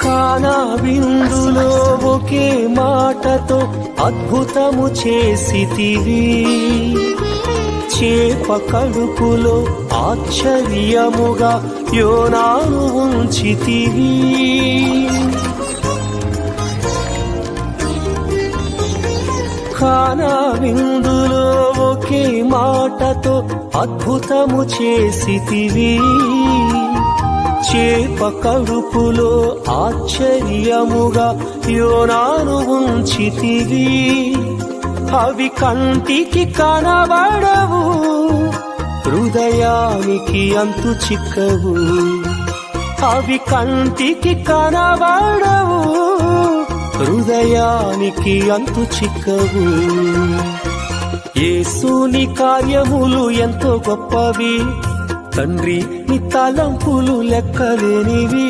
కానా విందులో ఒకే మాటతో అద్భుతము చేసితివి, చేప కడుపులో ఆశ్చర్యముగా యోనాను ఉంచితివి. కానా విందులో ఒకే మాటతో అద్భుతము చేసితివి, చేప కడుపులో ఆశ్చర్యముగా యోనాను ఉంచితివి. అవి కంటికి కనబడవు, హృదయానికి అంతు చిక్కవు. అవి కంటికి కనబడవు, హృదయానికి అంతు చిక్కవు. యేసుని కార్యములు ఎంతో గొప్పవి, తండ్రి నీ తలంపులు లెక్కలేనివి.